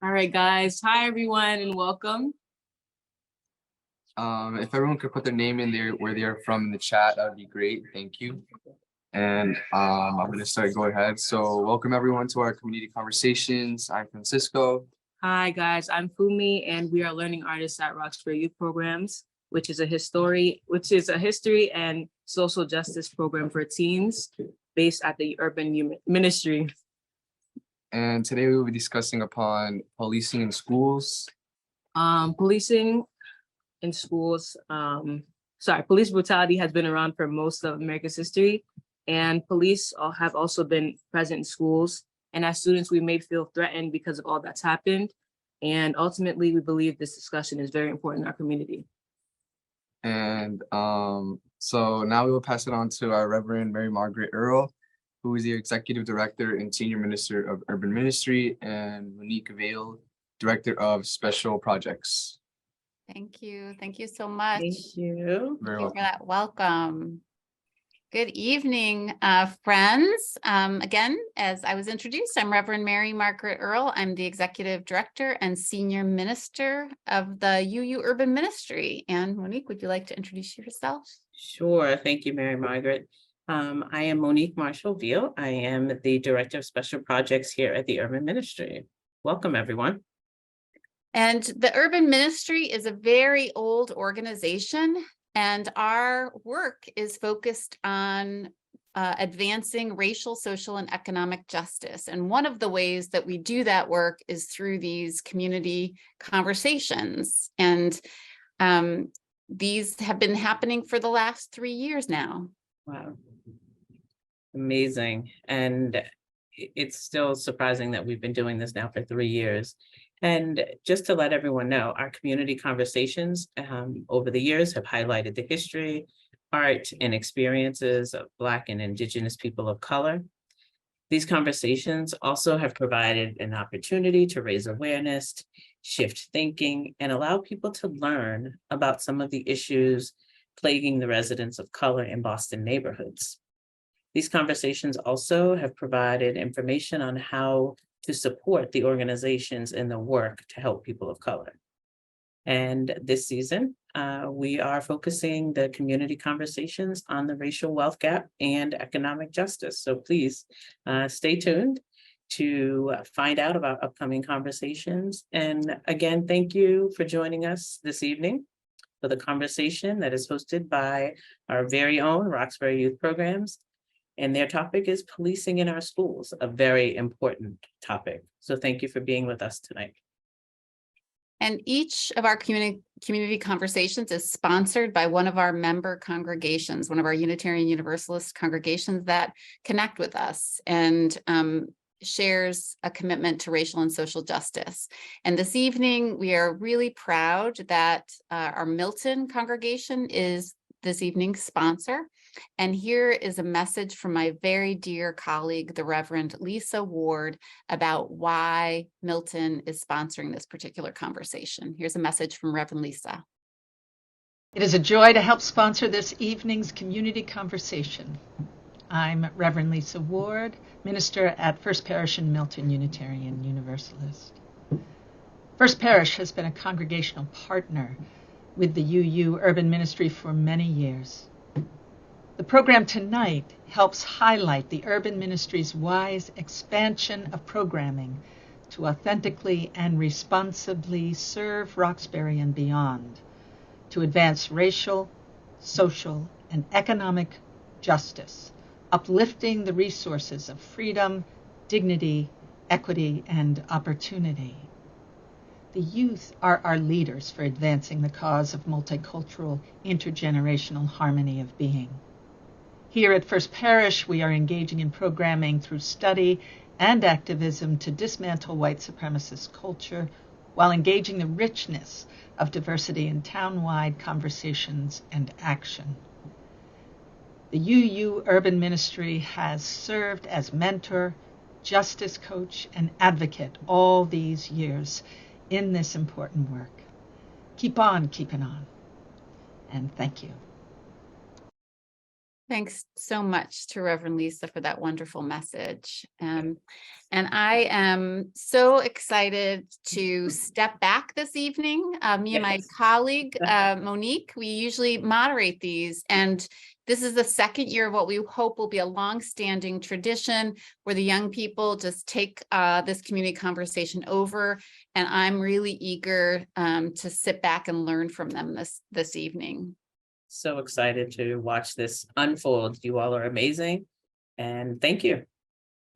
All right, guys. Hi, everyone, and welcome. If everyone could put their name in there where they are from in the chat, that would be great. Thank you. And I'm going to go ahead. So welcome everyone to our community conversations. I'm Francisco. Hi, guys. I'm Fumi, and we are learning artists at Roxbury Youth Programs, which is a history and social justice program for teens based at the Urban Ministry. And today we will be discussing upon policing in schools. Policing in schools. Police brutality has been around for most of America's history, and police have also been present in schools. And as students, we may feel threatened because of all that's happened. And ultimately, we believe this discussion is very important in our community. And so now we will pass it on to our Reverend Mary Margaret Earl, who is the Executive Director and Senior Minister of Urban Ministry, and Monique Vale, Director of Special Projects. Thank you. Thank you so much. Thank you. Thank you for that welcome. Good evening, friends. Again, as I was introduced, I'm Reverend Mary Margaret Earl. I'm the Executive Director and Senior Minister of the UU Urban Ministry. And Monique, would you like to introduce yourself? Sure. Thank you, Mary Margaret. I am Monique Marshall-Veal. I am the Director of Special Projects here at the Urban Ministry. Welcome, everyone. And the Urban Ministry is a very old organization, and our work is focused on advancing racial, social, and economic justice. And one of the ways that we do that work is through these community conversations. And these have been happening for the last 3 years now. Wow. Amazing. And it's still surprising that we've been doing this now for 3 years. And just to let everyone know, our community conversations over the years have highlighted the history, art, and experiences of Black and Indigenous people of color. These conversations also have provided an opportunity to raise awareness, shift thinking, and allow people to learn about some of the issues plaguing the residents of color in Boston neighborhoods. These conversations also have provided information on how to support the organizations in the work to help people of color. And this season, we are focusing the community conversations on the racial wealth gap and economic justice. So please stay tuned to find out about upcoming conversations. And again, thank you for joining us this evening for the conversation that is hosted by our very own Roxbury Youth Programs. And their topic is policing in our schools, a very important topic. So thank you for being with us tonight. And each of our community conversations is sponsored by one of our member congregations, one of our Unitarian Universalist congregations that connect with us and shares a commitment to racial and social justice. And this evening, we are really proud that our Milton congregation is this evening's sponsor. And here is a message from my very dear colleague, the Reverend Lisa Ward, about why Milton is sponsoring this particular conversation. Here's a message from Reverend Lisa. It is a joy to help sponsor this evening's community conversation. I'm Reverend Lisa Ward, minister at First Parish in Milton, Unitarian Universalist. First Parish has been a congregational partner with the UU Urban Ministry for many years. The program tonight helps highlight the Urban Ministry's wise expansion of programming to authentically and responsibly serve Roxbury and beyond, to advance racial, social, and economic justice, uplifting the resources of freedom, dignity, equity, and opportunity. The youth are our leaders for advancing the cause of multicultural, intergenerational harmony of being. Here at First Parish, we are engaging in programming through study and activism to dismantle white supremacist culture while engaging the richness of diversity in town-wide conversations and action. The UU Urban Ministry has served as mentor, justice coach, and advocate all these years in this important work. Keep on keeping on, and thank you. Thanks so much to Reverend Lisa for that wonderful message. And I am so excited to step back this evening. Me and my Yes. colleague, Monique, we usually moderate these. And this is the second year of what we hope will be a longstanding tradition where the young people just take this community conversation over. And I'm really eager to sit back and learn from them this evening. So excited to watch this unfold. You all are amazing. And thank you.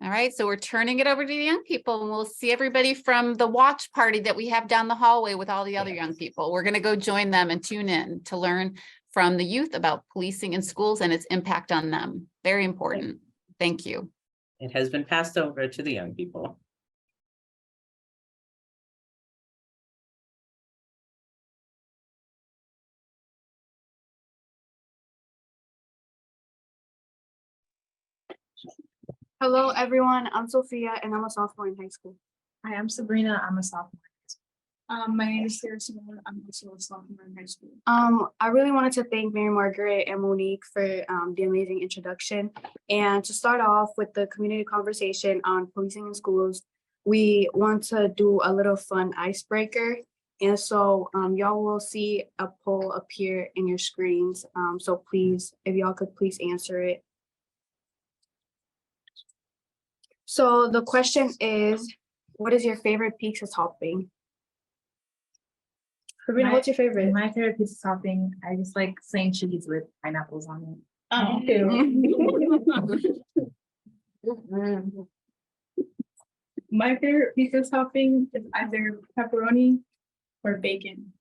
All right, so we're turning it over to the young people, and we'll see everybody from the watch party that we have down the hallway with all the other young people. We're going to go join them and tune in to learn from the youth about policing in schools and its impact on them. Very important. Thank you. It has been passed over to the young people. Hello, everyone. I'm Sophia, and I'm a sophomore in high school. Hi, I'm Sabrina. I'm a sophomore. My name is Sarah Simone. I'm also a sophomore in high school. I really wanted to thank Mary Margaret and Monique for the amazing introduction. And to start off with the community conversation on policing in schools, we want to do a little fun icebreaker. And so y'all will see a poll appear in your screens. So please, if y'all could please answer it. So the question is, what is your favorite pizza topping? Sabrina, what's your favorite? My favorite pizza topping, I just like plain cheese with pineapples on it. Oh. My favorite pizza topping is either pepperoni or bacon.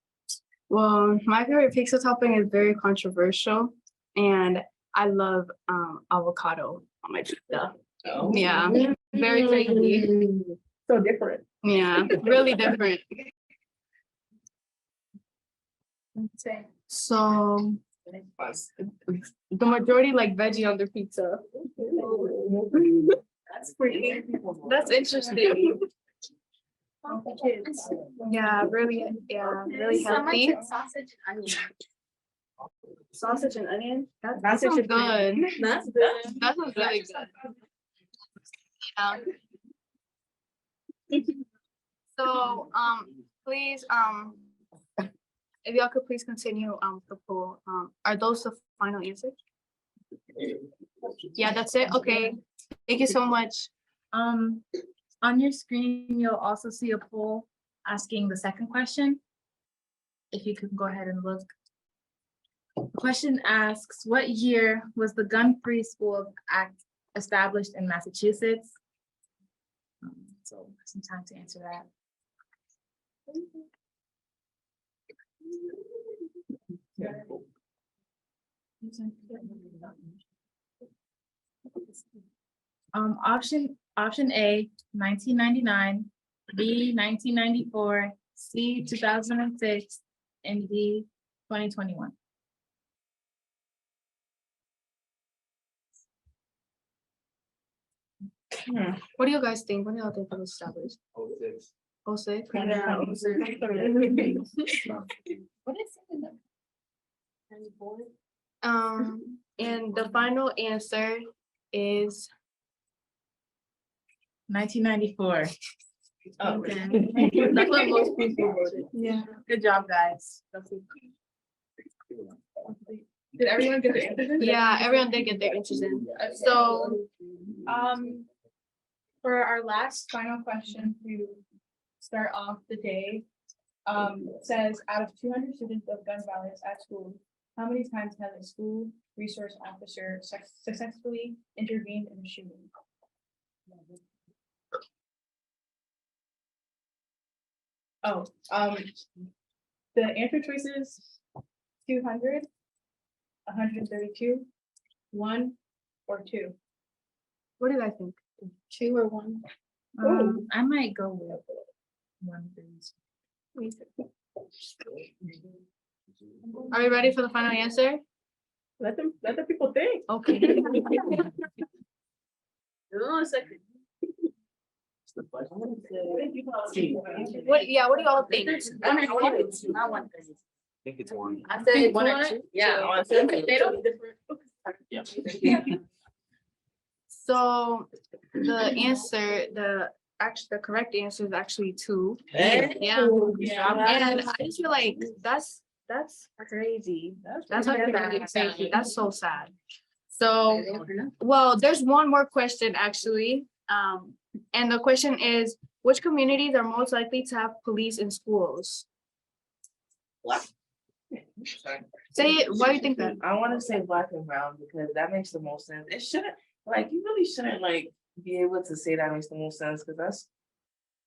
Well, my favorite pizza topping is very controversial, and I love avocado on my pizza. Oh. Yeah, very crazy. So different. Yeah, really different. So the majority like veggie on their pizza. That's interesting. Yeah, really healthy. Sausage and onion. That sounds good. That's good. That sounds really good. Yeah. So, please, if y'all could please continue, the poll, are those the final answers? Yeah, that's it. Okay. Thank you so much. On your screen, you'll also see a poll asking the second question. If you could go ahead and look. The question asks, what year was the Gun-Free School Act established in Massachusetts? So some time to answer that. Option A, 1999, B, 1994, C, 2006, and D, 2021. What do you guys think? When do y'all think it was established? 06. 06? Yeah. What is it? And the final answer is 1994. Oh, that's what most people voted. Yeah. Good job, guys. Did everyone get their answers in? Yeah, everyone did get their answers in. So, For our last final question to start off the day, says out of 200 students of gun violence at school, how many times has a school resource officer successfully intervened in a shooting? Oh, the answer choices 200, 132, 1, or 2. what do you guys think? 2 or 1? I might go with 1, please. Are we ready for the final answer? Let the people think. Okay. What, yeah, what do y'all think? I think it's 1. I said 1 or 2. Yeah. They don't different. So the correct answer is actually 2. Hey. Yeah. And I just feel like that's crazy. That's crazy. That's so sad. So, well, there's one more question actually. And the question is, which communities are most likely to have police in schools? Say it. Why do you think that? I want to say black and brown because that makes the most sense. It shouldn't, like, you really shouldn't like be able to say that makes the most sense because that's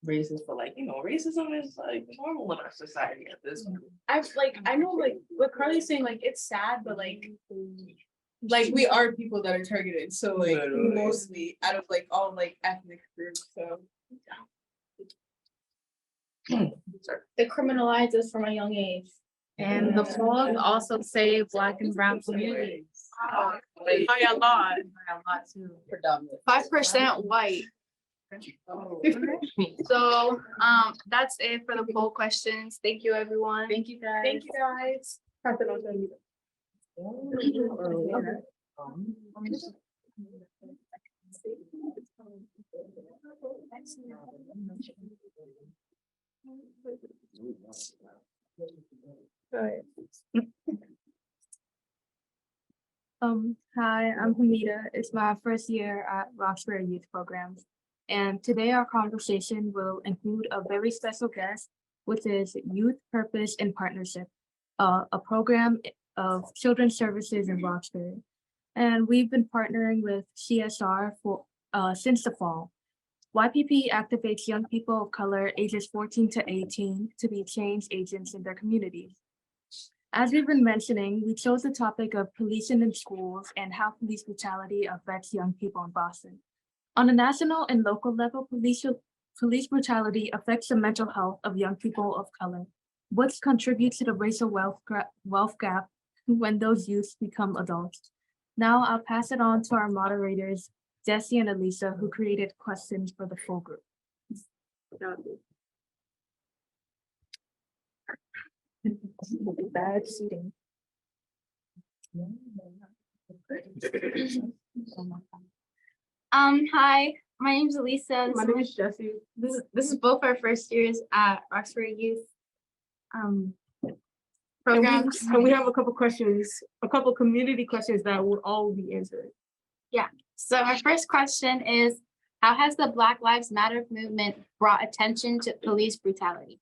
racist. But like, racism is like normal in our society at this point. I know like what Carly's saying, like it's sad, but like we are people that are targeted. So like Literally. mostly out of like all like ethnic groups. So it criminalizes from a young age. And the polls also say black and brown communities. By a lot. 5% white. So, that's it for the poll questions. Thank you, everyone. Thank you guys. Thank you, guys. Hi, I'm Hamida. It's my first year at Roxbury Youth Programs. And today our conversation will include a very special guest, which is Youth Purpose and Partnership, a program of children's services in Roxbury. And we've been partnering with CSR for since the fall. YPP activates young people of color ages 14 to 18 to be change agents in their communities. As we've been mentioning, we chose the topic of policing in schools and how police brutality affects young people in Boston. On a national and local level, police brutality affects the mental health of young people of color, which contributes to the racial wealth gap when those youths become adults. Now I'll pass it on to our moderators, Jesse and Elisa, who created questions for the full group. Bad seating. Hi, my name is Elisa. My name is Jesse. This is both our first years at Roxbury Youth Programs. programs. And we have a couple questions, a couple community questions that will all be answered. So our first question is, how has the Black Lives Matter movement brought attention to police brutality?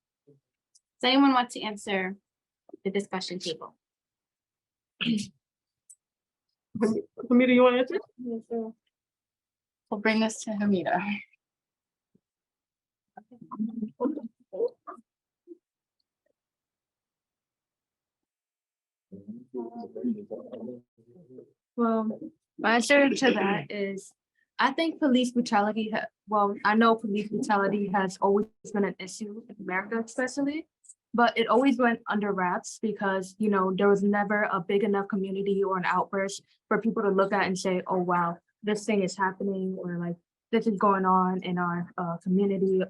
Does anyone want to answer the discussion table? Hamida, you want to answer? We'll bring this to Hamida. Well, my answer to that is, I think police brutality, I know police brutality has always been an issue in America especially, but it always went under wraps because, there was never a big enough community or an outburst for people to look at and say, oh, wow, this thing is happening, or like, this is going on in our community,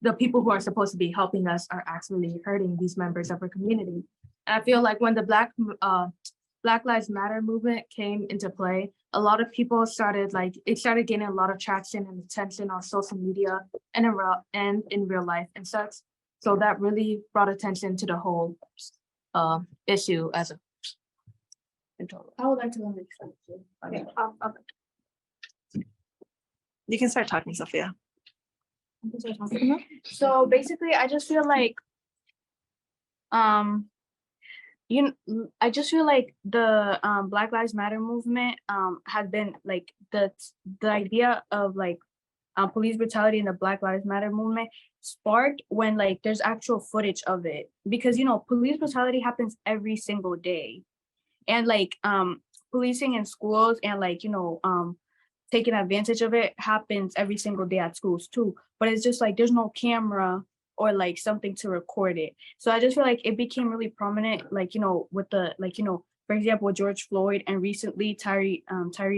the people who are supposed to be helping us are actually hurting these members of our community. And I feel like when the Black Lives Matter movement came into play, a lot of people started gaining a lot of traction and attention on social media and in real life and such. So that really brought attention to the whole issue as a in total. I would like to know the exception. Okay. You can start talking, Sophia. So basically, I just feel like, I just feel like the Black Lives Matter movement has been like the idea of like police brutality in the Black Lives Matter movement sparked when like there's actual footage of it, because police brutality happens every single day, and like policing in schools and like taking advantage of it happens every single day at schools too, but it's just like there's no camera or like something to record it. So I just feel like it became really prominent, like, with the, like, for example, George Floyd and recently Tyree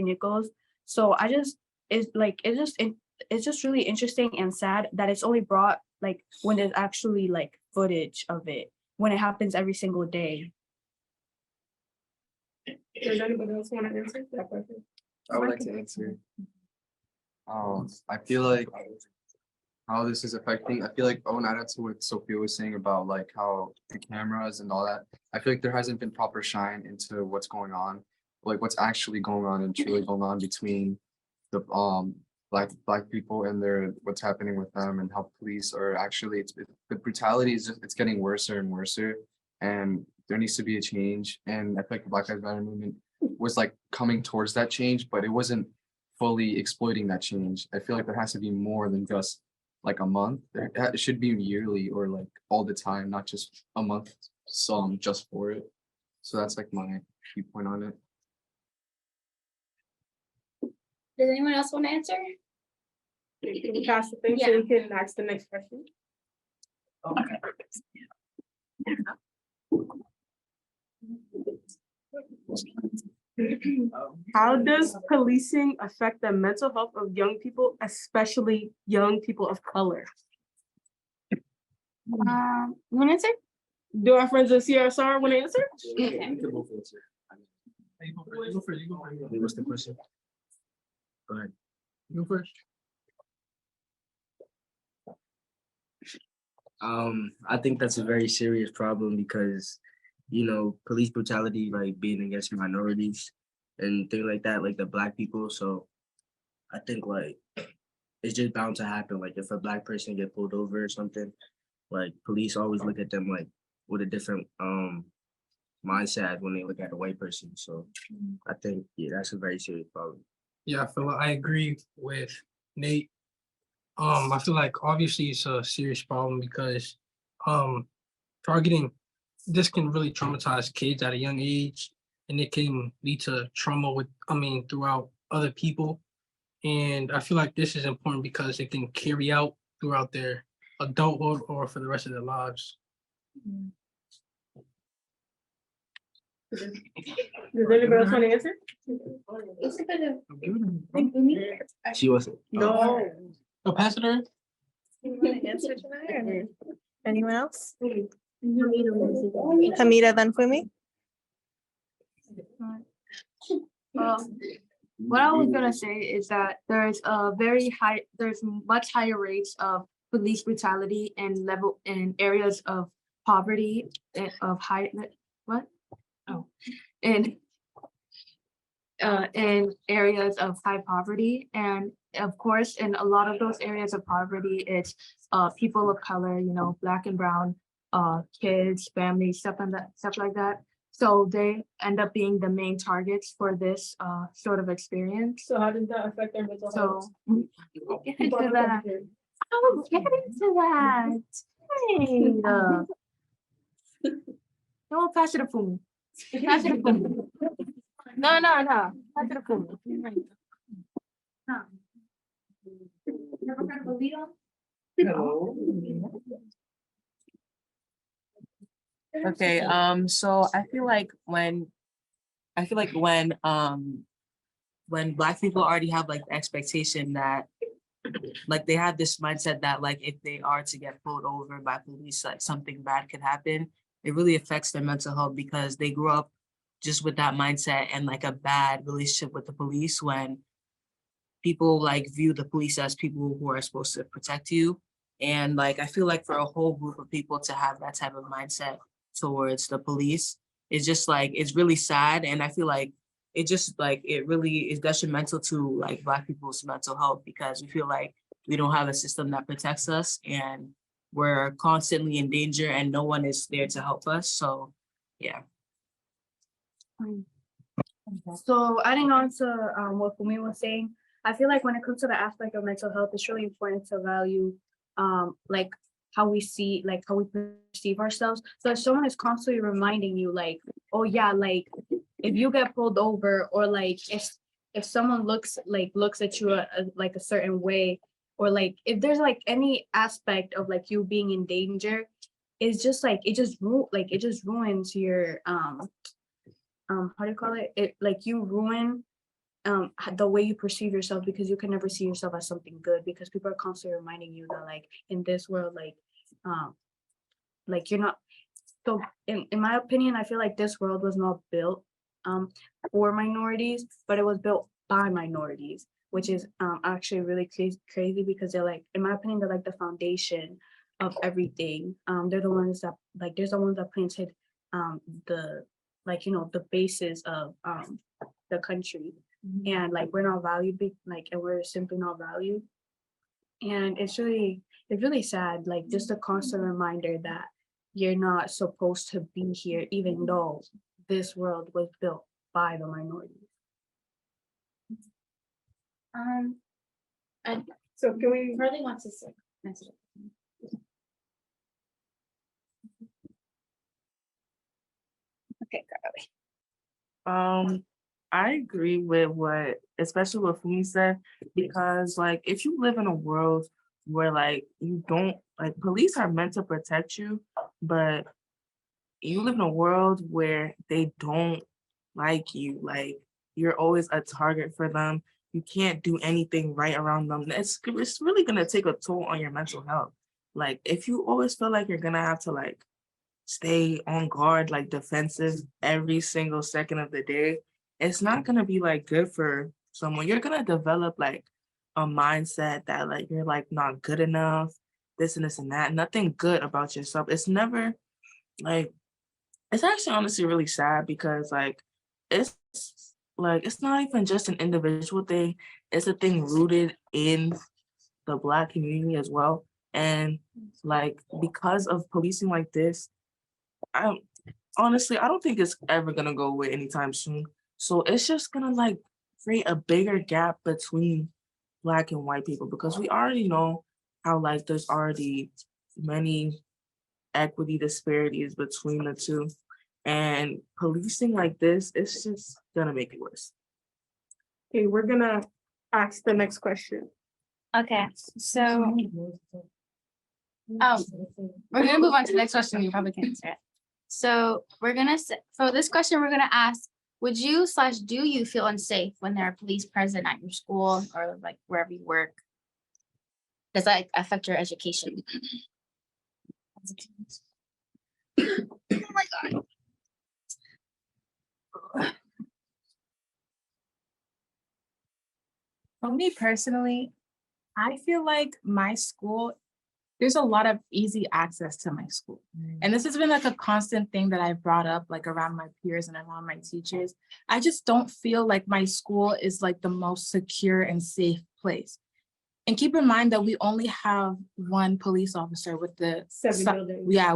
Nichols. So it's just really interesting and sad that it's only brought like when there's actually like footage of it, when it happens every single day. Does anybody else want to answer that question? I would like to answer. I feel like how this is affecting, I feel like, oh, and add to what Sophia was saying about like how the cameras and all that. I feel like there hasn't been proper shine into what's going on, like what's actually going on and truly going on between the black people and what's happening with them, and how police are actually the brutality is just, it's getting worse and worse, and there needs to be a change. And I feel like the Black Lives Matter movement was like coming towards that change, but it wasn't fully exploiting that change. I feel like there has to be more than just like a month. It should be yearly or like all the time, not just a month song just for it. So that's like my key point on it. Does anyone else want to answer? Can we pass the thing so we can ask the next question? Okay. How does policing affect the mental health of young people, especially young people of color? You want to answer? Do our friends at CSR want to answer? Okay. What's the question? Go ahead. You go first. I think that's a very serious problem because, you know, police brutality, like being against minorities and things like that, like the Black people. So I think like it's just bound to happen. Like if a Black person get pulled over or something, like police always look at them like with a different mindset when they look at a white person. So I think, yeah, that's a very serious problem. Yeah, I feel like I agree with Nate. I feel like obviously it's a serious problem because targeting this can really traumatize kids at a young age, and it can lead to trauma throughout other people. And I feel like this is important because it can carry out throughout their adulthood or for the rest of their lives. Does anybody else want to answer? She wasn't. No. So pass it on. You want to answer tonight or anyone else? Hamida, then Fumi. What I was gonna say is that there's much higher rates of police brutality and areas of poverty in areas of high poverty, and of course in a lot of those areas of poverty it's people of color, you know, Black and brown kids, families, stuff like that. So they end up being the main targets for this sort of experience. So how does that affect their mental health? So get into that. Oh, get into that. Hey, no, pass it to Fumi. Pass it to Fumi. No. Pass it to Fumi. Hello. Okay, so I feel like when Black people already have like the expectation that like they have this mindset that like if they are to get pulled over by police, like something bad could happen, it really affects their mental health because they grew up just with that mindset and like a bad relationship with the police, when people like view the police as people who are supposed to protect you. And like I feel like for a whole group of people to have that type of mindset towards the police is just like, it's really sad. And I feel like it just like, it really is detrimental to like Black people's mental health because we feel like we don't have a system that protects us and we're constantly in danger and no one is there to help us. So yeah. So adding on to what Fumi was saying, I feel like when it comes to the aspect of mental health, it's really important to value like how we perceive ourselves. So if someone is constantly reminding you like, oh yeah, like if you get pulled over, or like if someone looks at you like a certain way, or like if there's like any aspect of like you being in danger, it's just like it just ruins your how do you call it? It like you ruin the way you perceive yourself, because you can never see yourself as something good, because people are constantly reminding you that like in this world like you're not. So in my opinion, I feel like this world was not built for minorities, but it was built by minorities, which is actually really crazy because they're like, in my opinion, they're like the foundation of everything. They're the ones that there's the ones that planted the the basis of the country, and we're not valued, and we're simply not valued, and it's really sad, just a constant reminder that you're not supposed to be here, even though this world was built by the minorities. And So can we, Carly wants to say. Okay, Carly. I agree with what, especially what Fumi said, because if you live in a world where you don't police are meant to protect you, but you live in a world where they don't like you, you're always a target for them. You can't do anything right around them. It's really gonna take a toll on your mental health. If you always feel like you're gonna have to stay on guard, defensive every single second of the day, it's not gonna be good for someone. You're gonna develop a mindset that you're not good enough, this and this and that, nothing good about yourself. It's never it's actually honestly really sad because it's it's not even just an individual thing, it's a thing rooted in the Black community as well. And because of policing like this, I honestly I don't think it's ever gonna go away anytime soon. So it's just gonna create a bigger gap between Black and white people, because we already know how there's already many equity disparities between the two. And policing like this, it's just gonna make it worse. Okay, we're gonna ask the next question. Okay, so we're gonna move on to the next question. You probably can answer it. So we're gonna for this question, we're gonna ask, would you / do you feel unsafe when there are police present at your school or wherever you work? Does that affect your education? Oh my God. For me personally, I feel like my school, there's a lot of easy access to my school. And this has been a constant thing that I've brought up around my peers and around my teachers. I just don't feel like my school is the most secure and safe place. And keep in mind that we only have one police officer with the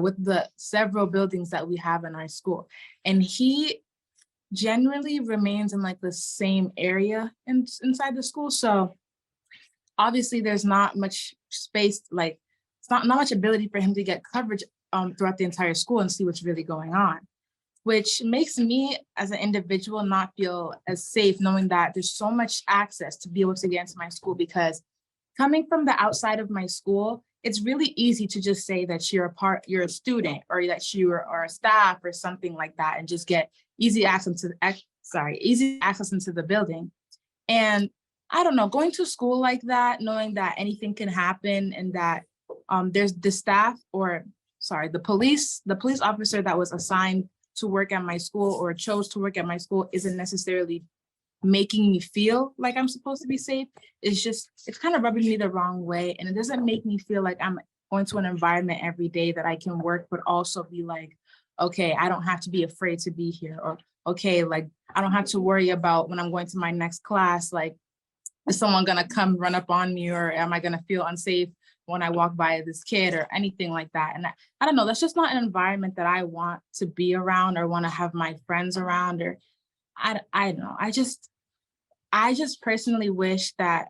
with the several buildings that we have in our school. And he generally remains in the same area inside the school. So obviously there's not much space, it's not much ability for him to get coverage throughout the entire school and see what's really going on, which makes me as an individual not feel as safe, knowing that there's so much access to be able to get into my school. Because coming from the outside of my school, it's really easy to just say that you're a student, or that you are a staff or something like that, and just get easy access into the building. And I don't know, going to school like that, knowing that anything can happen, and that there's the police officer that was assigned to work at my school or chose to work at my school isn't necessarily making me feel like I'm supposed to be safe. It's kind of rubbing me the wrong way. And it doesn't make me feel like I'm going to an environment every day that I can work, but also be okay, I don't have to be afraid to be here. Or, okay, I don't have to worry about when I'm going to my next class, is someone gonna come run up on me, or am I gonna feel unsafe when I walk by this kid or anything like that? And I don't know, that's just not an environment that I want to be around or want to have my friends around. Or I don't know. I just personally wish that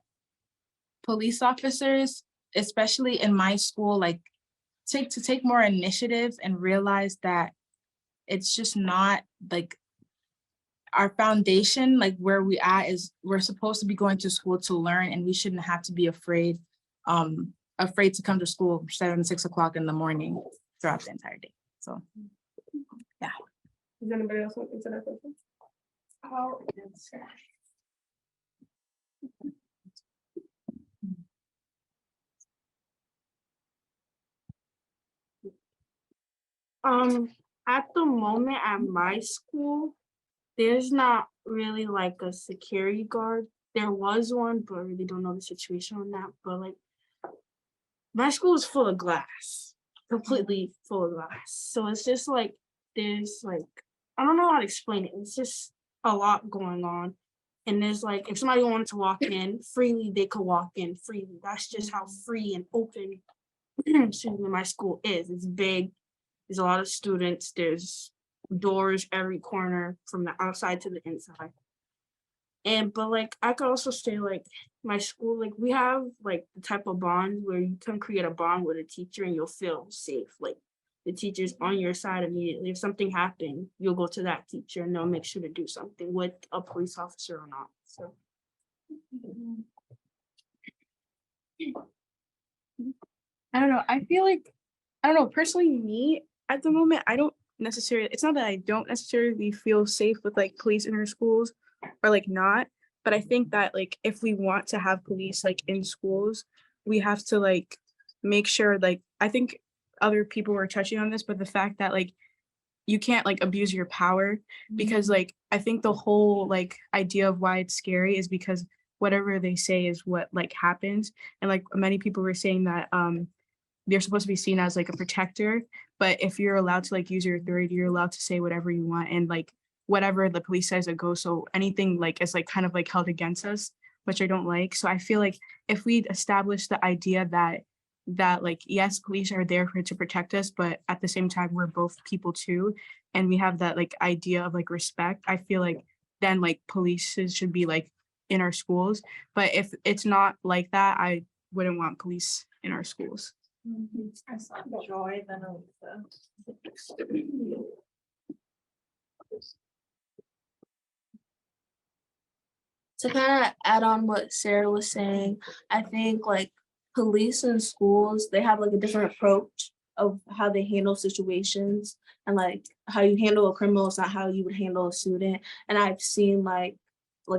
police officers, especially in my school, take more initiative and realize that it's just not our foundation, where we at is we're supposed to be going to school to learn, and we shouldn't have to be afraid to come to school 7, 6 o'clock in the morning throughout the entire day. So yeah. Does anybody else want to answer that question? I'll answer. At the moment at my school, there's not really like a security guard. There was one, but I really don't know the situation on that. But like my school is full of glass, completely full of glass. So it's just like there's like I don't know how to explain it. It's just a lot going on. And there's like if somebody wanted to walk in freely, they could walk in freely. That's just how free and open excuse me, my school is. It's big. There's a lot of students. There's doors every corner from the outside to the inside. And but like I could also say like my school, like we have like the type of bond where you can create a bond with a teacher and you'll feel safe. Like the teacher's on your side immediately. If something happened, you'll go to that teacher and they'll make sure to do something with a police officer or not. So I don't know. I feel like, I don't know, personally, me at the moment, I don't necessarily, it's not that I don't necessarily feel safe with like police in our schools or like not, but I think that like if we want to have police like in schools, we have to like make sure like, I think other people were touching on this, but the fact that like you can't like abuse your power because like I think the whole like idea of why it's scary is because whatever they say is what like happens. And like many people were saying that they're supposed to be seen as like a protector, but if you're allowed to like use your authority, you're allowed to say whatever you want and like whatever the police says it goes. So anything like is like kind of like held against us, which I don't like. So I feel like if we establish the idea that like yes, police are there to protect us, but at the same time we're both people too, and we have that like idea of like respect, I feel like then like police should be like in our schools. But if it's not like that, I wouldn't want police in our schools. I saw Joy, then To kind of add on what Sarah was saying, I think like police in schools, they have like a different approach of how they handle situations, and like how you handle a criminal is not how you would handle a student. And I've seen like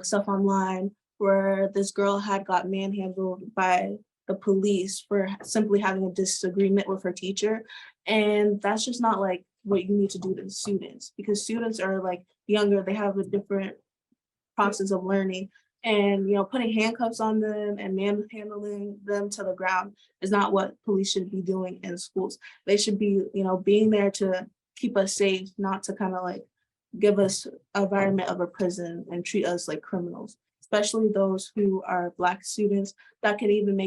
stuff online where this girl had got manhandled by the police for simply having a disagreement with her teacher. And that's just not like what you need to do to the students, because students are like younger, they have a different process of learning. And putting handcuffs on them and manhandling them to the ground is not what police should be doing in schools. They should be being there to keep us safe, not to kind of like give us an environment of a prison and treat us like criminals, especially those who are Black students. That can even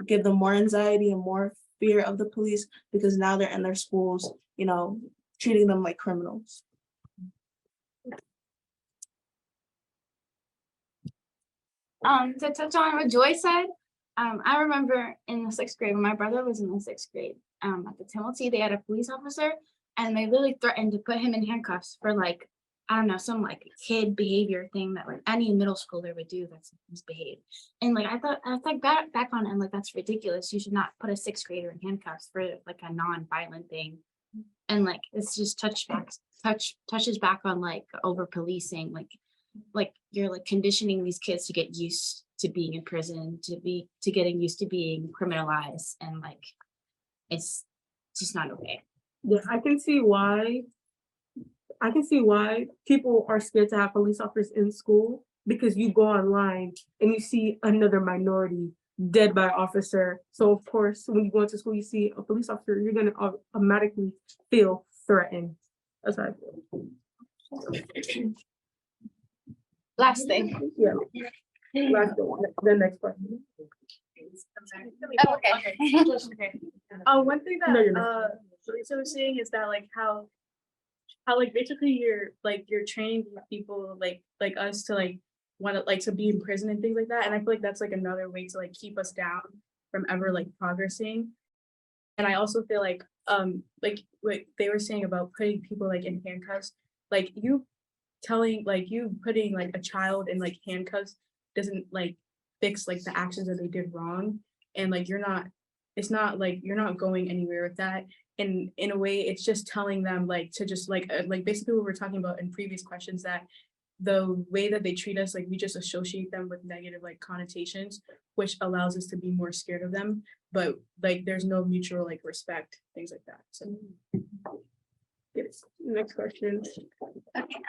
give them more anxiety and more fear of the police, because now they're in their schools, treating them like criminals. To touch on what Joy said, I remember in the 6th grade when my brother was in the 6th grade, at the Timothy, they had a police officer and they literally threatened to put him in handcuffs for like, I don't know, some like kid behavior thing that like any middle schooler would do that's misbehaved. And like I thought back on it, and like that's ridiculous. You should not put a 6th grader in handcuffs for like a non-violent thing. And like it's just touches back on like over policing, like you're like conditioning these kids to get used to being in prison, to getting used to being criminalized, and like it's just not okay. Yeah, I can see why people are scared to have police officers in school, because you go online and you see another minority dead by an officer. So of course, when you go into school, you see a police officer, you're gonna automatically feel threatened. That's how I feel. Last thing. Yeah. Last thing. The next question. Oh, okay. One thing that Lisa was saying is that like how like basically you're training people like us to like want to like to be in prison and things like that. And I feel like that's like another way to like keep us down from ever like progressing. And I also feel like what they were saying about putting people like in handcuffs, like you putting like a child in like handcuffs doesn't like fix like the actions that they did wrong. And like it's not like you're not going anywhere with that. And in a way, it's just telling them like to just like basically what we were talking about in previous questions, that the way that they treat us, like we just associate them with negative like connotations, which allows us to be more scared of them. But like there's no mutual like respect, things like that. So yes. Next question. Okay.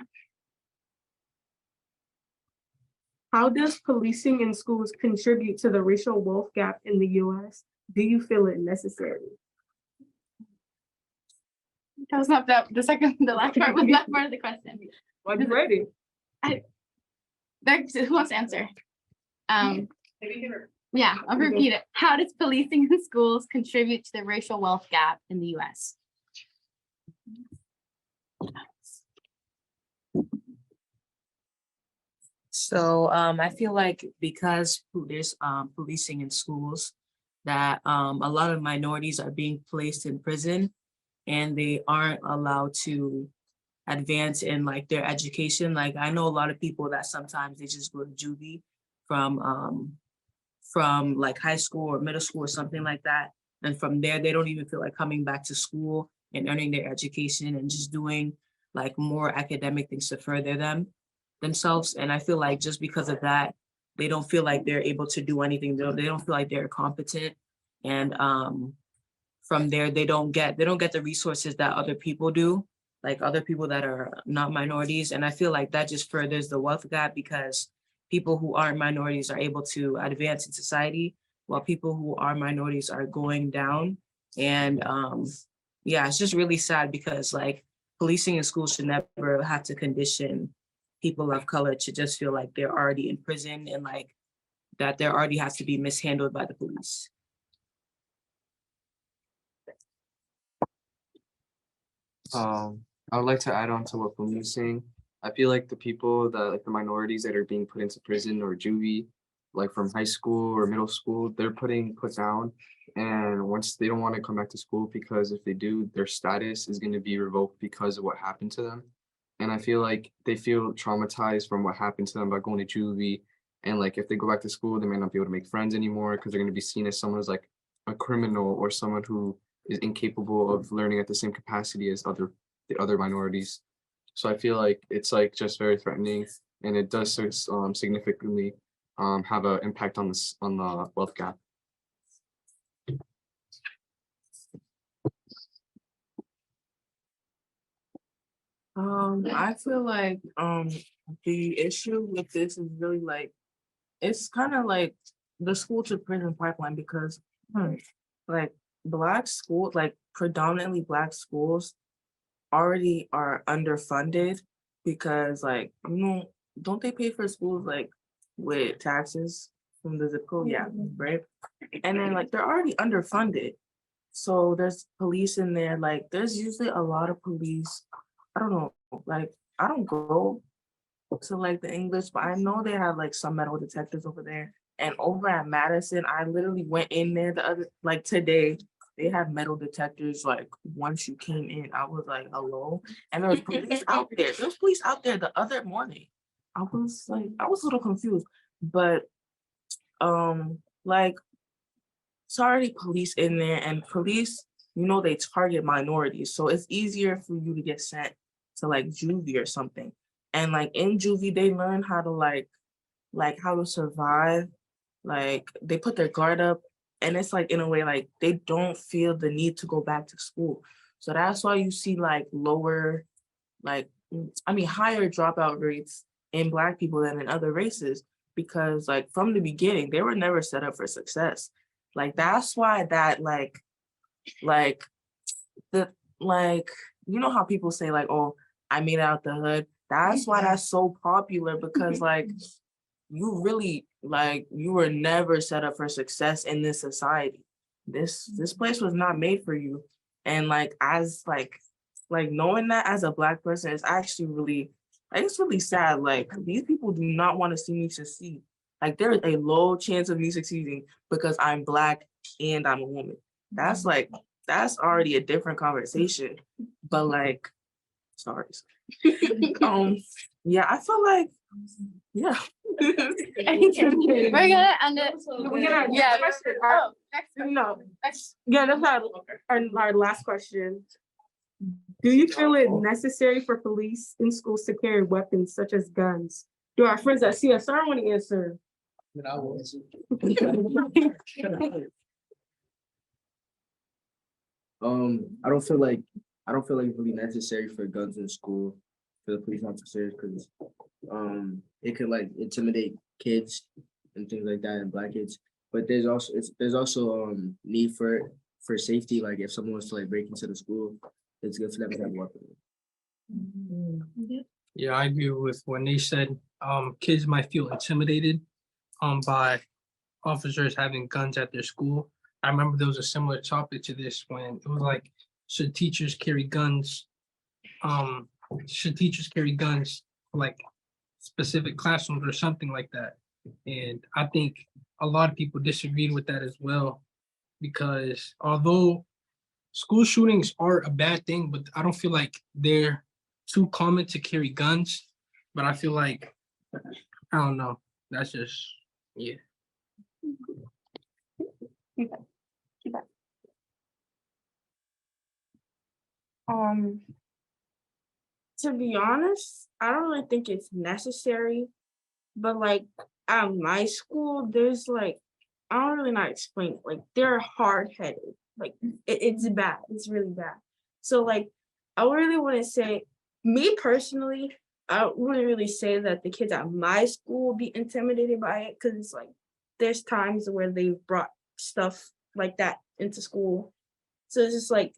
How does policing in schools contribute to the racial wealth gap in the US? Do you feel it necessary? That was not the last part was not part of the question. I'm ready. Who wants to answer? Yeah, I'll repeat it. How does policing in schools contribute to the racial wealth gap in the US? So I feel like because there's policing in schools, that a lot of minorities are being placed in prison and they aren't allowed to advance in like their education. Like I know a lot of people that sometimes they just go to juvie from like high school or middle school or something like that. And from there, they don't even feel like coming back to school and earning their education and just doing like more academic things to further themselves. And I feel like just because of that, they don't feel like they're able to do anything. They don't feel like they're competent. And from there, they don't get the resources that other people do, like other people that are not minorities. And I feel like that just furthers the wealth gap because people who aren't minorities are able to advance in society while people who are minorities are going down. And yeah, it's just really sad because like policing in schools should never have to condition people of color to just feel like they're already in prison and like that there already has to be mishandled by the police. I would like to add on to what Boom was saying. I feel like the people that like the minorities that are being put into prison or juvie, like from high school or middle school, they're put down. And once they don't want to come back to school because if they do, their status is going to be revoked because of what happened to them. And I feel like they feel traumatized from what happened to them by going to juvie. And like if they go back to school, they may not be able to make friends anymore because they're going to be seen as someone who's like a criminal or someone who is incapable of learning at the same capacity as the other minorities. So I feel like it's like just very threatening, and it does significantly have an impact on the wealth gap. I feel like the issue with this is really like it's kind of like the school to prison pipeline because like Black school, like predominantly Black schools already are underfunded because like don't they pay for schools like with taxes from the zip code? Yeah, right. And then like they're already underfunded. So there's police in there, like there's usually a lot of police. I don't know, like I don't go to like the English, but I know they have like some metal detectors over there. And over at Madison, I literally went in there like today. They have metal detectors. Like once you came in, I was like, hello. And there was police out there. There was police out there the other morning. I was a little confused, but like it's already police in there, and police, they target minorities. So it's easier for you to get sent to like juvie or something. And like in juvie, they learn how to like how to survive. Like they put their guard up, and it's like in a way like they don't feel the need to go back to school. So that's why you see like higher dropout rates in Black people than in other races, because like from the beginning, they were never set up for success. Like that's why that how people say like, oh, I made it out the hood. That's why that's so popular, because like you really you were never set up for success in this society. This place was not made for you. And like as knowing that as a Black person is actually really it's really sad. Like these people do not want to see me succeed. Like there is a low chance of me succeeding because I'm Black and I'm a woman. That's already a different conversation. But like, sorry. Yeah, I feel like, yeah. We're gonna end it. Yeah, that's our last question. Do you feel it necessary for police in schools to carry weapons such as guns? Do our friends at CSR want to answer? I will answer. I don't feel like it's really necessary for guns in school for the police officers, because it could like intimidate kids and things like that, and black kids. But there's also need for safety. Like if someone wants to like break into the school, it's good for them to have a weapon. Yeah, I agree with when they said kids might feel intimidated by officers having guns at their school. I remember there was a similar topic to this when it was like, should teachers carry guns? Should teachers carry guns for like specific classrooms or something like that? And I think a lot of people disagreed with that as well, because although school shootings are a bad thing, but I don't feel like they're too common to carry guns. But I feel like, I don't know, that's just, yeah. To be honest, I don't really think it's necessary, but like at my school, there's like, I don't really not explain it. Like they're hard headed. Like it's bad. It's really bad. So like, I really want to say, me personally, I wouldn't really say that the kids at my school will be intimidated by it, because it's like there's times where they brought stuff like that into school. So it's just like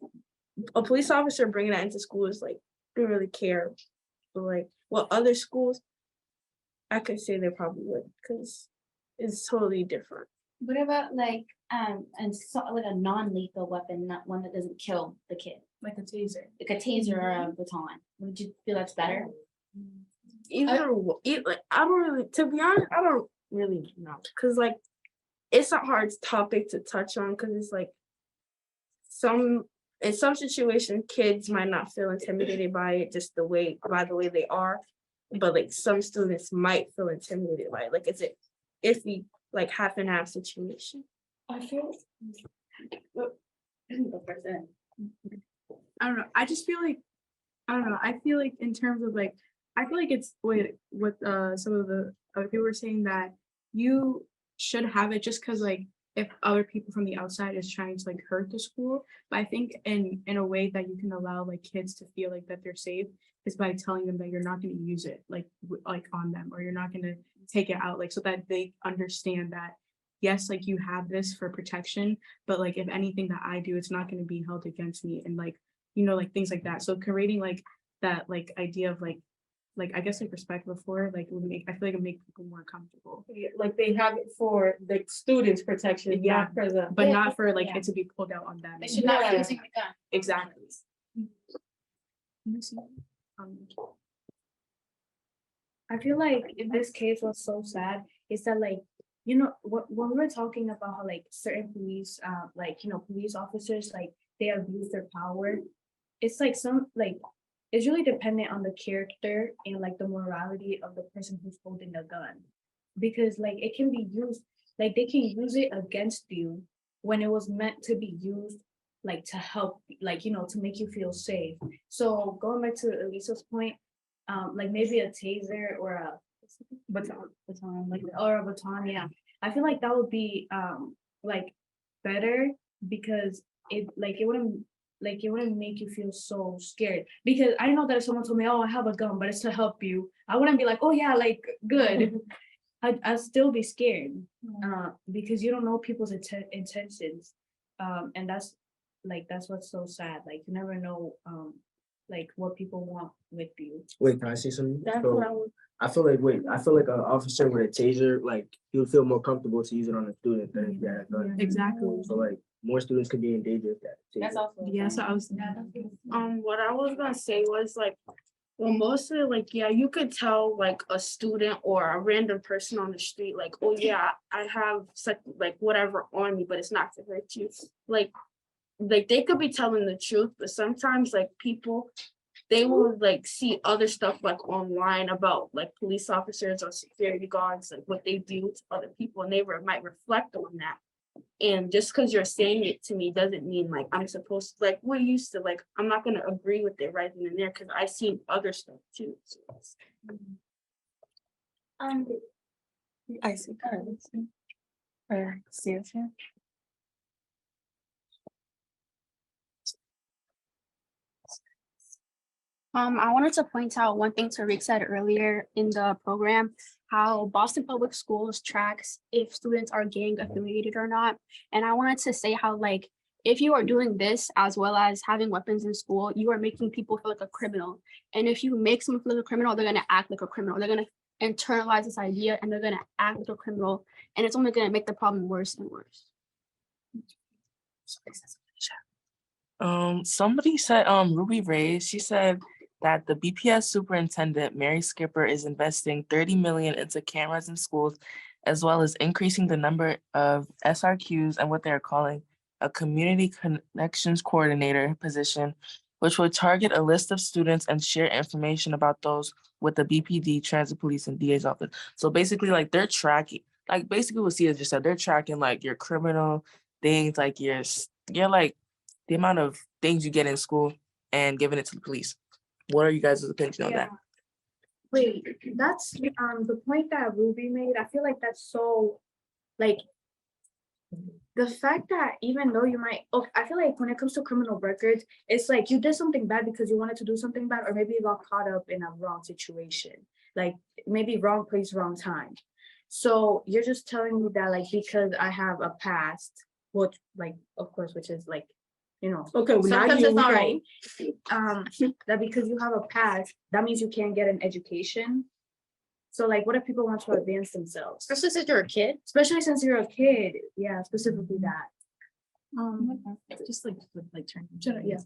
a police officer bringing that into school is like, they really care. But like, what other schools, I could say they probably would, because it's totally different. What about like like a non-lethal weapon, not one that doesn't kill the kid? Like a taser. Like a taser or a baton. Would you feel that's better? Like I don't really, to be honest, I don't really know, because like it's a hard topic to touch on, because it's like in some situations kids might not feel intimidated by it just by the way they are, but like some students might feel intimidated by it. Like it's an iffy, like half and half situation. I feel I don't know. I just feel like, I don't know. I feel like in terms of like, I feel like it's what some of the other people were saying, that you should have it just because like if other people from the outside is trying to like hurt the school. But I think in a way that you can allow like kids to feel like that they're safe is by telling them that you're not going to use it like on them, or you're not going to take it out, like so that they understand that yes, like you have this for protection, but like if anything that I do, it's not going to be held against me, and like, you know, like things like that. So creating like that like idea of like I guess like respect before, like would make, I feel like it make people more comfortable. Yeah, like they have it for the students' protection, Yeah, not for the. but not for like Yeah. it to be pulled out on them. They should not be using the gun. Exactly. I feel like in this case what's so sad is that like, you know, when we're talking about how like certain police, like, you know, police officers, like they abuse their power, it's like it's really dependent on the character and like the morality of the person who's holding the gun. Because like it can be used, like they can use it against you when it was meant to be used like to help, like, you know, to make you feel safe. So going back to Elisa's point, like maybe a taser or a baton, like, or a baton, yeah. I feel like that would be like better, because it wouldn't make you feel so scared. Because I know that if someone told me, oh, I have a gun, but it's to help you, I wouldn't be like, oh yeah, like good. I'd still be scared, because you don't know people's intentions, and that's what's so sad. Like you never know, like what people want with you. Wait, can I say something? That's So, what I would. I feel like an officer with a taser, like he would feel more comfortable to use it on a student than if he had a gun. Exactly. So like more students could be in danger if that. That's also. Yeah, so I was What I was gonna say was like, well, mostly like, yeah, you could tell like a student or a random person on the street, like, oh yeah, I have such like whatever on me, but it's not to hurt you. Like they could be telling the truth, but sometimes like people, they will like see other stuff like online about like police officers or security guards, like what they do to other people, and they might reflect on that. And just because you're saying it to me doesn't mean like I'm supposed to, like we're used to, like I'm not gonna agree with it right then and there, because I've seen other stuff too. So I see. Or see us here. I wanted to point out one thing Tariq said earlier in the program, how Boston Public Schools tracks if students are gang affiliated or not. And I wanted to say how, like, if you are doing this as well as having weapons in school, you are making people feel like a criminal. And if you make someone feel like a criminal, they're gonna act like a criminal. They're gonna internalize this idea and they're gonna act like a criminal. And it's only gonna make the problem worse and worse. Somebody said, Ruby Ray, she said that the BPS superintendent, Mary Skipper, is investing 30 million into cameras in schools, as well as increasing the number of SRQs and what they're calling a community connections coordinator position, which will target a list of students and share information about those with the BPD, Transit Police, and DA's office. So basically, like, they're tracking, like, basically what Sia just said, they're tracking like your criminal things, like your like the amount of things you get in school and giving it to the police. What are you guys' opinion on that? Wait, that's the point that Ruby made. I feel like that's so, like, the fact that even though you might, I feel like when it comes to criminal records, it's like you did something bad because you wanted to do something bad, or maybe you got caught up in a wrong situation, like maybe wrong place, wrong time. So you're just telling me that, like, because I have a past, which, like, of course, which is like, you know, Okay, well, now sometimes you it's not right. right. That because you have a past, that means you can't get an education. So, like, what if people want to advance themselves? Especially since you're a kid. Especially since you're a kid. Yeah, specifically that. Just like turn. Yeah.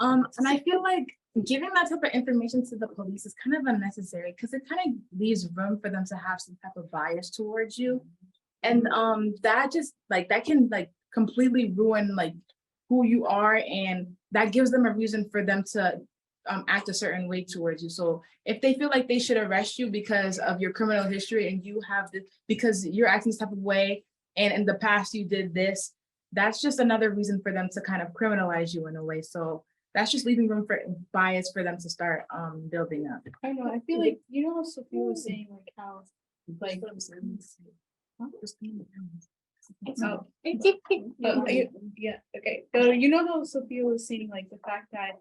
And I feel like giving that type of information to the police is kind of unnecessary because it kind of leaves room for them to have some type of bias towards you. And that just like that can like completely ruin like who you are, and that gives them a reason for them to act a certain way towards you. So if they feel like they should arrest you because of your criminal history and you have the because you're acting this type of way and in the past you did this, that's just another reason for them to kind of criminalize you in a way. So that's just leaving room for bias for them to start building up. I know, I feel like, you know how Sophia was saying like how, like. Yeah, okay. So you know how Sophia was saying like the fact that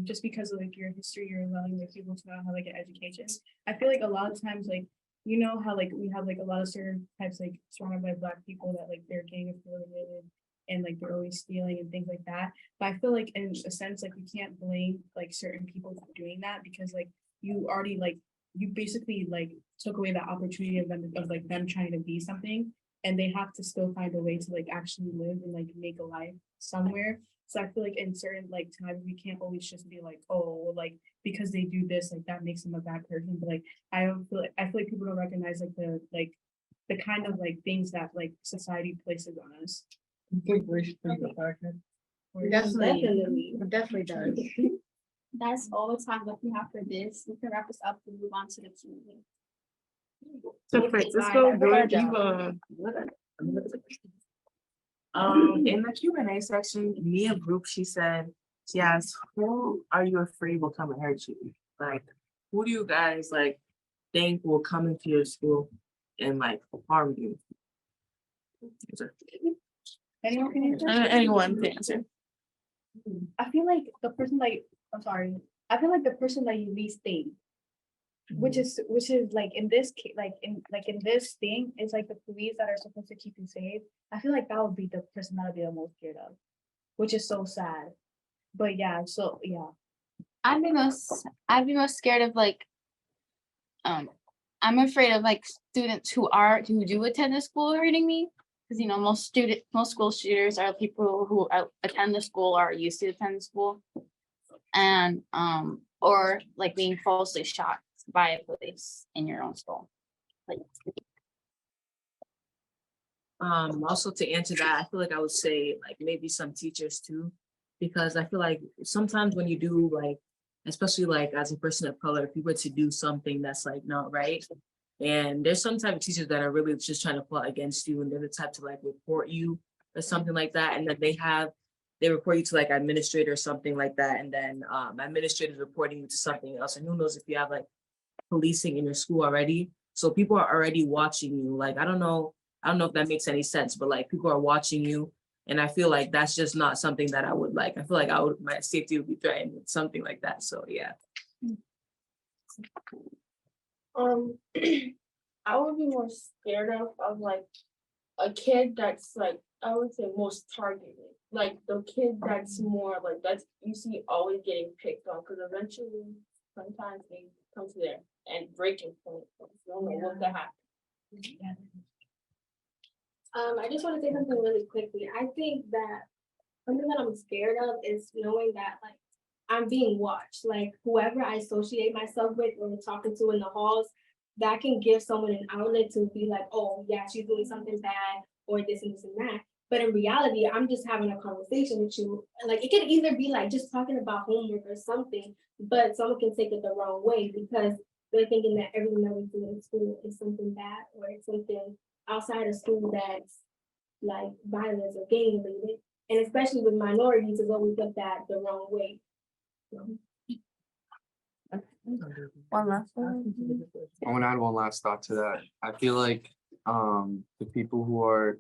just because of like your history, you're allowing like people to know how to get education. I feel like a lot of times like you know how like we have like a lot of certain types like surrounded by Black people that like they're gang affiliated and like they're always stealing and things like that. But I feel like in a sense like we can't blame like certain people for doing that because like you already like you basically like took away the opportunity of them trying to be something, and they have to still find a way to like actually live and like make a life somewhere. So I feel like in certain like times we can't always just be like, oh, well, like because they do this, like that makes them a bad person. But like I feel like people don't recognize like the kind of like things that like society places on us. Definitely does. That's all the time that we have for this. We can wrap this up and move on to the Q&A. So Francisco, in the Q&A section, Mia Group, she asked, who are you afraid will come and hurt you? Like, who do you guys like think will come into your school and like harm you? Anyone can answer? Anyone can answer. I feel like the person like I feel like the person that you least think, which is like in this case, like in this thing, is like the police that are supposed to keep you safe. I feel like that would be the person that I'd be the most scared of, which is so sad. But yeah, so yeah. I'd be most scared of like I'm afraid of like students who do attend the school hurting me. Because you know, most school shooters are people who attend the school or used to attend the school. And or like being falsely shot by a police in your own school. Like also to answer that, I feel like I would say like maybe some teachers too, because I feel like sometimes when you do like, especially like as a person of color, if you were to do something that's like not right, and there's some type of teachers that are really just trying to plot against you, and they're the type to like report you or something like that, and then they report you to like administrator or something like that, and then administrators reporting you to something else, and who knows if you have like policing in your school already. So people are already watching you. Like I don't know if that makes any sense, but like people are watching you, And I feel like that's just not something that I would like. I feel like my safety would be threatened with something like that. So yeah. I would be more scared of like a kid that's like, I would say most targeted. Like the kid that's more like that's you see always getting picked on because eventually sometimes they come to their end breaking point. You don't know what to happen. I just want to say something really quickly. I think that something that I'm scared of is knowing that like I'm being watched. Like whoever I associate myself with or talking to in the halls, that can give someone an outlet to be like, oh yeah, she's doing something bad or this and this and that. But in reality, I'm just having a conversation with you. Like it could either be like just talking about homework or something, but someone can take it the wrong way because they're thinking that everything that we do in school is something bad or it's something outside of school that's like violence or gang related. And especially with minorities, is always looked at the wrong way. One last I want to add one last thought to that. I feel like the people who are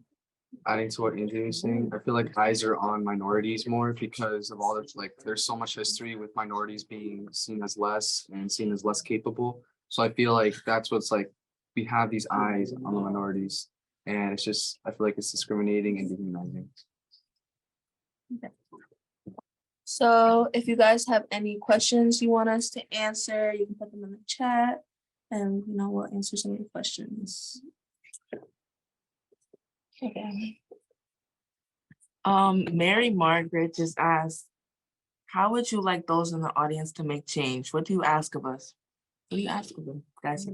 adding to what Andrew was saying, I feel like eyes are on minorities more because of all the like there's so much history with minorities being seen as less and seen as less capable. So I feel like that's what's like we have these eyes on the minorities and it's just I feel like it's discriminating and dehumanizing. So if you guys have any questions you want us to answer, you can put them in the chat and we'll answer some of your questions. Okay. Mary Margaret just asked, how would you like those in the audience to make change? What do you ask of us? What do you ask of them, guys?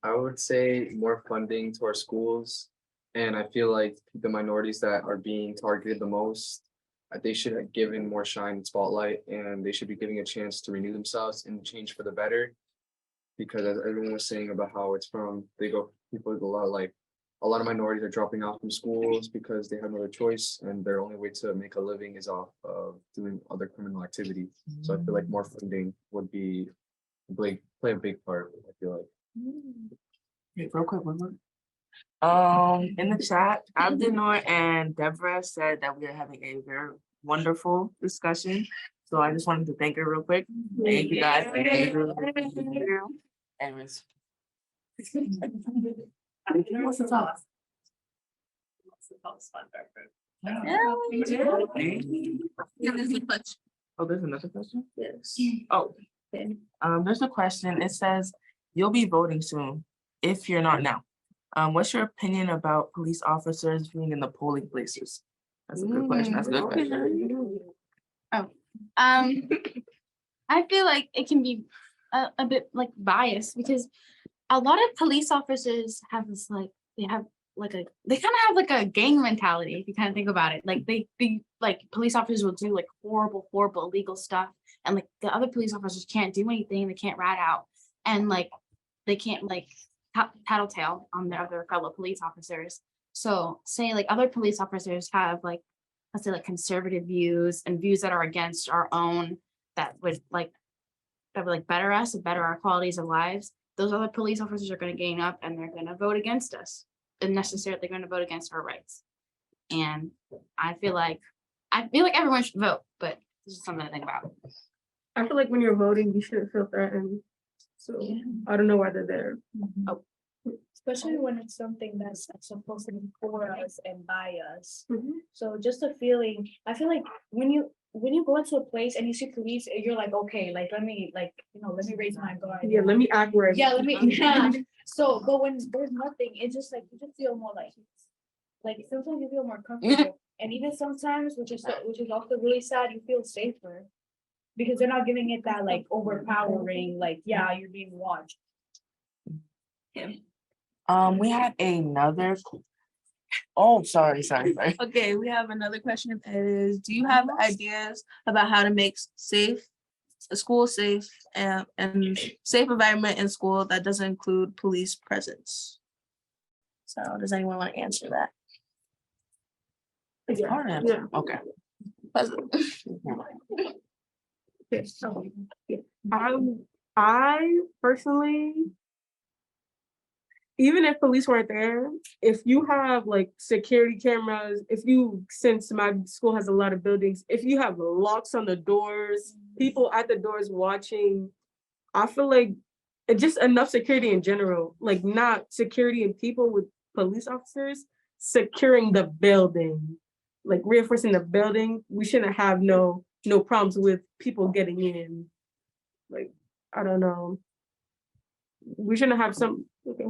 I would say more funding to our schools. And I feel like the minorities that are being targeted the most, they should have given more shine and spotlight and they should be giving a chance to renew themselves and change for the better. Because as everyone was saying about how it's from, people a lot of minorities are dropping out from schools because they have no other choice and their only way to make a living is off of doing other criminal activity. So I feel like more funding would be play a big part, I feel like. Okay, real quick. In the chat, Abdinor and Deborah said that we are having a very wonderful discussion. So I just wanted to thank her real quick. Thank you guys. Anyways. What's the talk? Oh, there's another question? Yes. Oh, okay. There's a question. It says, you'll be voting soon, if you're not now. What's your opinion about police officers being in the polling places? That's a good question. That's a good question. I feel like it can be a bit like biased because a lot of police officers have this like they kind of have like a gang mentality if you kind of think about it. Like they like police officers will do like horrible illegal stuff and like the other police officers can't do anything, they can't rat out and like they can't like tattletale on their other fellow police officers. So say like other police officers have like let's say like conservative views and views that are against our own that would better us and better our qualities of lives. Those other police officers are going to gain up and they're going to vote against us. And necessarily they're going to vote against our rights. And I feel like everyone should vote, but this is something to think about. I feel like when you're voting, you shouldn't feel threatened. So I don't know why they're there. Oh. Especially when it's something that's supposed to be for us and by us. So just a feeling, I feel like when you go into a place and you see police, you're like, okay, like let me raise my guard. Yeah, let me act where So but when there's nothing, it's just like you just feel more like sometimes you feel more comfortable. And even sometimes, which is also really sad, you feel safer. Because they're not giving it that like overpowering, like, yeah, you're being watched. We had another. Oh, sorry. Okay, we have another question. It is, do you have ideas about how to make a school safe and safe environment in school that doesn't include police presence? So does anyone want to answer that? Yeah. Okay. Okay, so I personally, even if police weren't there, if you have like security cameras, since my school has a lot of buildings, if you have locks on the doors, people at the doors watching, I feel like just enough security in general, like not security and people with police officers, securing the building, like reinforcing the building. We shouldn't have no problems with people getting in. Like, I don't know. We shouldn't have some. Okay,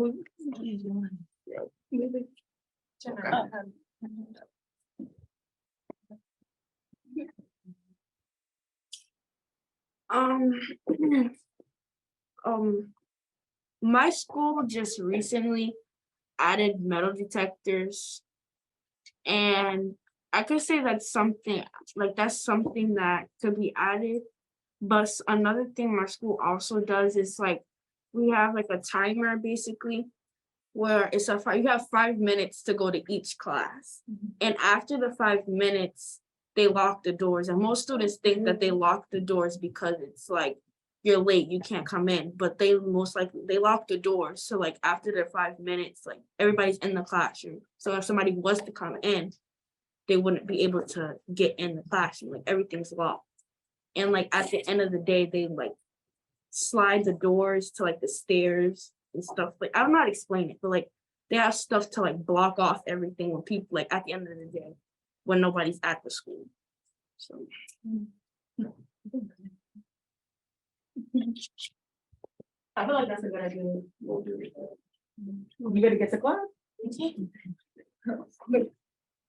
My school just recently added metal detectors, and I could say that's something that could be added. But another thing my school also does is like we have like a timer basically where you have 5 minutes to go to each class. And after the 5 minutes, they lock the doors. And most students think that they lock the doors because it's like you're late, you can't come in. But they lock the doors. So like after the 5 minutes, like everybody's in the classroom. So if somebody was to come in, they wouldn't be able to get in the classroom. Like everything's locked. And like at the end of the day, they like slide the doors to like the stairs and stuff. Like I don't know how to explain it, but like they have stuff to like block off everything when people like at the end of the day when nobody's at the school. So I feel like that's a good idea. We'll do it. You gotta get to class.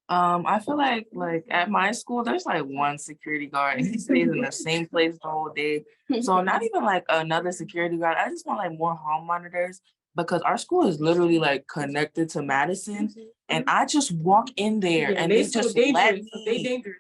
I feel like at my school, there's like one security guard and he stays in the same place the whole day. So not even like another security guard. I just want like more hall monitors because our school is literally like connected to Madison. And I just walk in there and they just let me. They dangerous.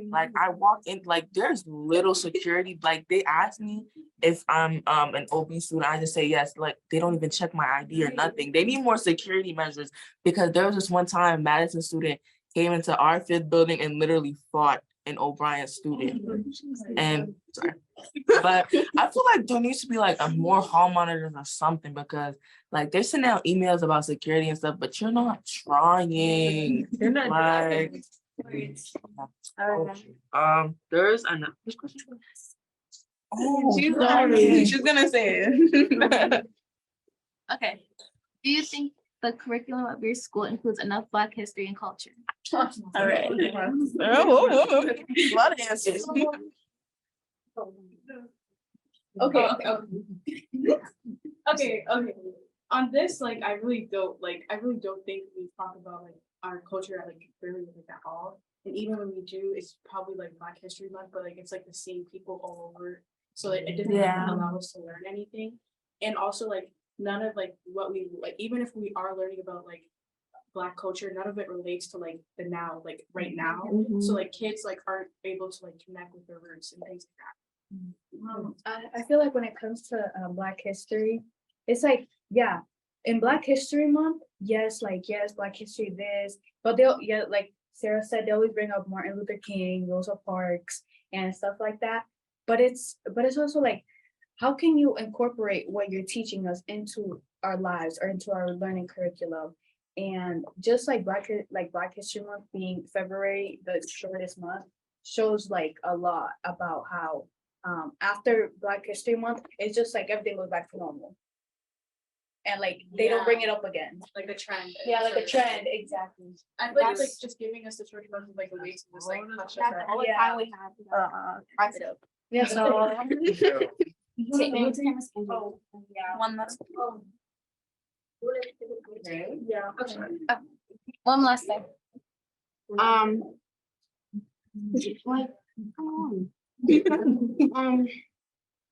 Like I walk in, like there's little security. Like they ask me if I'm an OB student, I just say yes. Like they don't even check my ID or nothing. They need more security measures because there was this one time Madison student came into our 5th building and literally fought an O'Brien student. And sorry. But I feel like there needs to be like a more hall monitors or something because like they're sending out emails about security and stuff, but you're not trying. They're not like there's another question. Oh, She's gonna say it. Okay. Do you think the curriculum of your school includes enough Black history and culture? All right. Oh, a lot of answers. Okay. On this, like, I really don't think we talk about like our culture like really like at all. And even when we do, it's probably like Black History Month, but like it's like the same people all over. So like, it doesn't allow us to learn anything. And also like none of like what we like, even if we are learning about like Black culture, none of it relates to like the now, like right now. So like kids like aren't able to like connect with their roots and things like that. I feel like when it comes to Black history, it's like, yeah, in Black History Month, yes, Black history this, but like Sarah said, they always bring up Martin Luther King, Rosa Parks, and stuff like that. But it's also like, how can you incorporate what you're teaching us into our lives or into our learning curriculum? And just like Black History Month being February, the shortest month, shows like a lot about how after Black History Month, it's just like everything goes back to normal. And like they don't bring it up again. Like a trend. Yeah, like a trend, exactly. I feel like it's like just giving us the short month of like a ways to just like touch That's the only time we have. Wrap it up. Yeah, So. One last. Yeah. One last thing.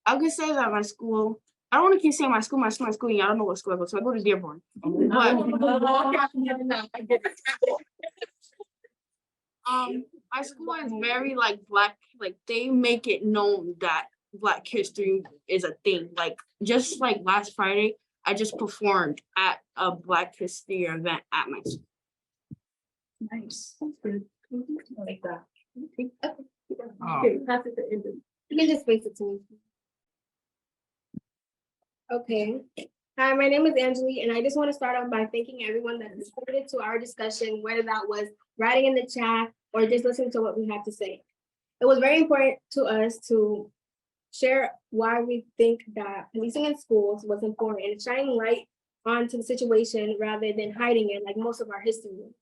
I could say that my school, I don't want to keep saying my school, and y'all don't know what school I go to. I go to Dearborn. My school is very like Black, like they make it known that Black history is a thing. Like just like last Friday, I just performed at a Black history event at my school. Nice. That's good. I like that. Okay, pass it to Ender. You can just face it to me. Okay. Hi, my name is Angeli, and I just want to start off by thanking everyone that contributed to our discussion, whether that was writing in the chat or just listening to what we had to say. It was very important to us to share why we think that policing in schools was important and shining light onto the situation rather than hiding it like most of our history is.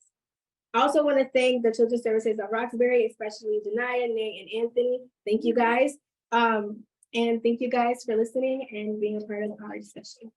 I also want to thank the children's services of Roxbury, especially Janaya, Nate, and Anthony. Thank you guys. And thank you guys for listening and being a part of our discussion.